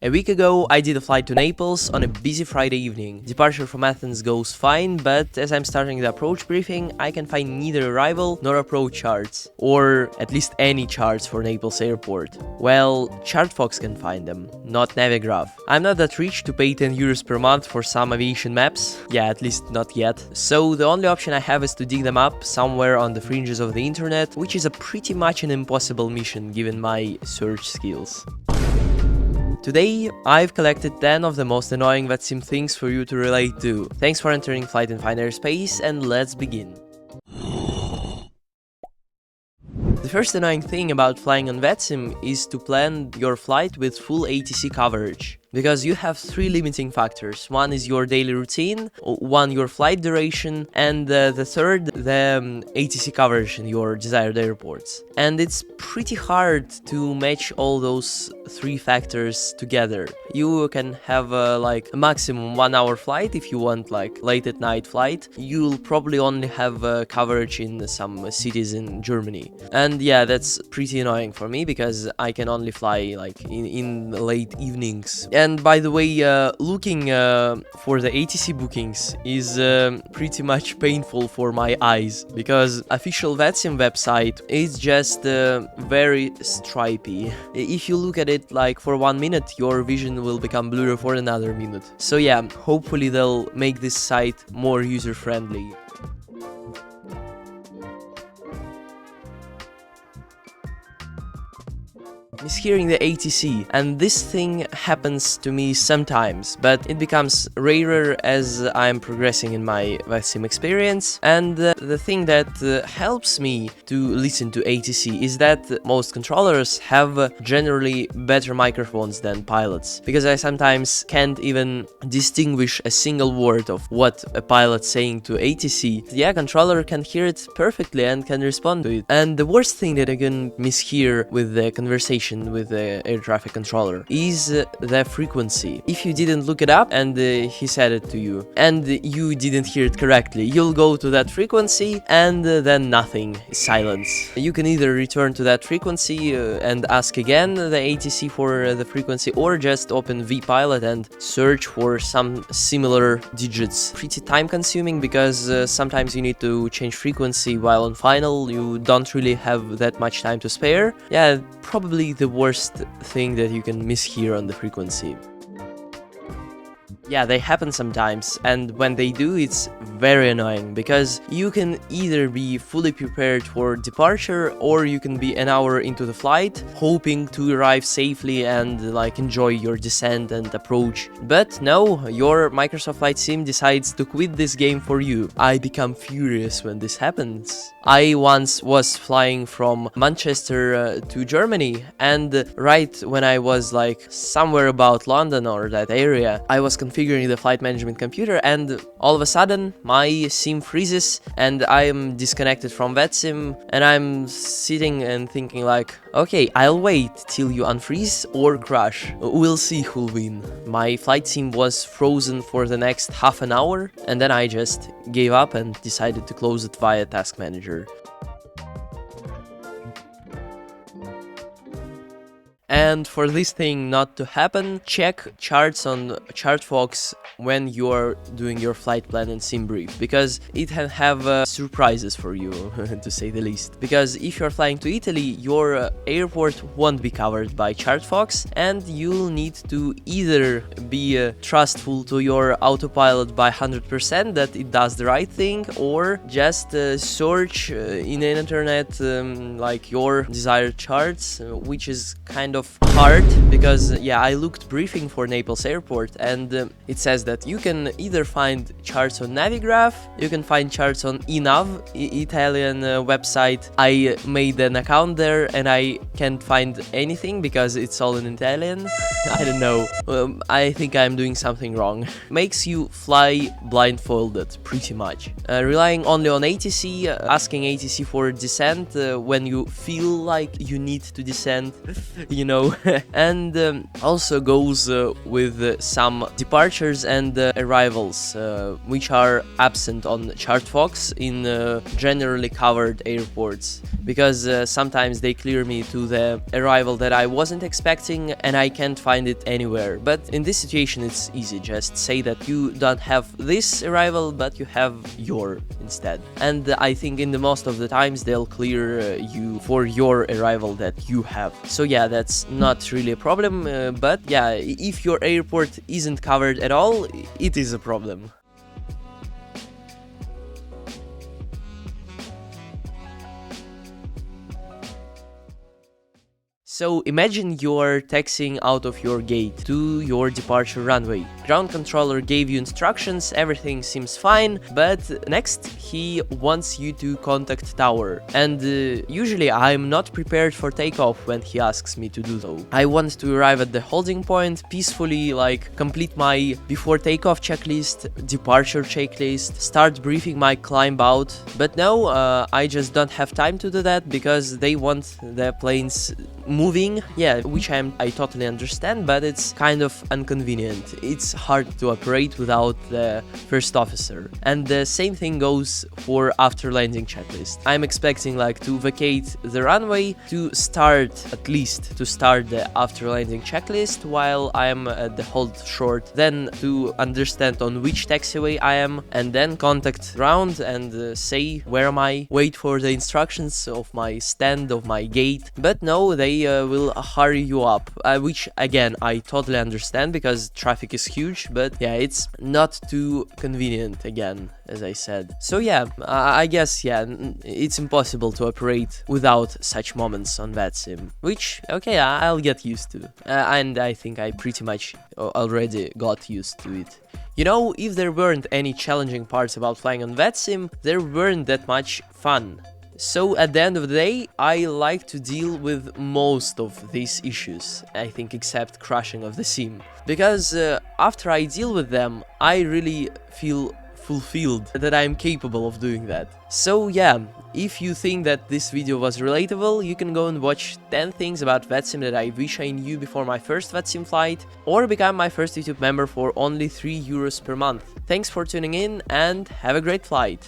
A week ago, I did a flight to Naples on a busy Friday evening. Departure from Athens goes fine, but as I'm starting the approach briefing, I can find neither arrival nor approach charts, or at least any charts for Naples airport. Well, ChartFox can find them, not Navigraph. I'm not that rich to pay 10 euros per month for some aviation maps, yeah, at least not yet. So the only option I have is to dig them up somewhere on the fringes of the internet, which is a pretty much an impossible mission given my search skills. Today, I've collected 10 of the most annoying Vatsim things for you to relate to. Thanks for entering Flight and Find Airspace, and let's begin. The first annoying thing about flying on Vatsim is to plan your flight with full ATC coverage. Because you have three limiting factors. One is your daily routine, one your flight duration, and the third, the ATC coverage in your desired airports. And it's pretty hard to match all those three factors together. You can have like a maximum 1 hour flight if you want like late at night flight. You'll probably only have coverage in some cities in Germany. And yeah, that's pretty annoying for me because I can only fly like in late evenings. And by the way, looking for the ATC bookings is pretty much painful for my eyes, because official Vatsim website is just very stripy. If you look at it like for 1 minute, your vision will become blurry for another minute. So yeah, hopefully they'll make this site more user-friendly. Mishearing the ATC, and this thing happens to me sometimes, but it becomes rarer as I'm progressing in my Vatsim experience. And the thing that helps me to listen to ATC is that most controllers have generally better microphones than pilots, because I sometimes can't even distinguish a single word of what a pilot's saying to ATC. Yeah, controller can hear it perfectly and can respond to it. And the worst thing that I can mishear with the conversation with the air traffic controller is the frequency. If you didn't look it up and he said it to you and you didn't hear it correctly, you'll go to that frequency and then nothing, silence. You can either return to that frequency and ask again the ATC for the frequency, or just open vPilot and search for some similar digits. Pretty time consuming because sometimes you need to change frequency while on final, you don't really have that much time to spare. Yeah, probably the worst thing that you can mishear on the frequency. Yeah, they happen sometimes, and when they do, it's very annoying, because you can either be fully prepared for departure, or you can be an hour into the flight, hoping to arrive safely and like enjoy your descent and approach. But no, your Microsoft Flight Sim decides to quit this game for you. I become furious when this happens. I once was flying from Manchester to Germany, and right when I was like somewhere about London or that area, I was configuring the flight management computer, and all of a sudden my sim freezes and I am disconnected from Vatsim, and I'm sitting and thinking like, okay, I'll wait till you unfreeze or crash. We'll see who'll win. My flight sim was frozen for the next half an hour, and then I just gave up and decided to close it via Task Manager. And for this thing not to happen, check charts on ChartFox when you are doing your flight plan and sim brief, because it can have surprises for you, to say the least. Because if you're flying to Italy, your airport won't be covered by ChartFox, and you'll need to either be trustful to your autopilot by 100% that it does the right thing, or just search in the internet like your desired charts, which is kind of hard, because yeah, I looked briefing for Naples airport, and it says that you can either find charts on Navigraph, you can find charts on eNav, Italian website. I made an account there and I can't find anything because it's all in Italian. I don't know, I think I'm doing something wrong. Makes you fly blindfolded, pretty much. Relying only on ATC, asking ATC for descent when you feel like you need to descend, you know, know. And also goes with some departures and arrivals, which are absent on ChartFox in generally covered airports, because sometimes they clear me to the arrival that I wasn't expecting and I can't find it anywhere. But in this situation it's easy, just say that you don't have this arrival but you have your instead, and I think in the most of the times they'll clear you for your arrival that you have. So yeah, that's not really a problem, but yeah, if your airport isn't covered at all, it is a problem. So imagine you're taxiing out of your gate to your departure runway. Ground controller gave you instructions, everything seems fine, but next he wants you to contact tower. And usually I'm not prepared for takeoff when he asks me to do so. I want to arrive at the holding point peacefully, like complete my before takeoff checklist, departure checklist, start briefing my climb out. But no, I just don't have time to do that because they want the planes moving, yeah, which I totally understand, but it's kind of inconvenient. It's hard to operate without the first officer. And the same thing goes for after landing checklist. I'm expecting like to vacate the runway, to start, at least to start the after landing checklist while I'm at the hold short, then to understand on which taxiway I am, and then contact ground and say where am I, wait for the instructions of my stand, of my gate. But no, they will hurry you up, which again I totally understand because traffic is huge, but yeah, it's not too convenient again, as I said. So yeah, I guess yeah, it's impossible to operate without such moments on Vatsim, which okay, I'll get used to, and I think I pretty much already got used to it. You know, if there weren't any challenging parts about flying on Vatsim, there weren't that much fun. So at the end of the day, I like to deal with most of these issues, I think, except crashing of the sim. Because after I deal with them, I really feel fulfilled that I'm capable of doing that. So yeah, if you think that this video was relatable, you can go and watch 10 things about Vatsim that I wish I knew before my first Vatsim flight, or become my first YouTube member for only €3 per month. Thanks for tuning in and have a great flight!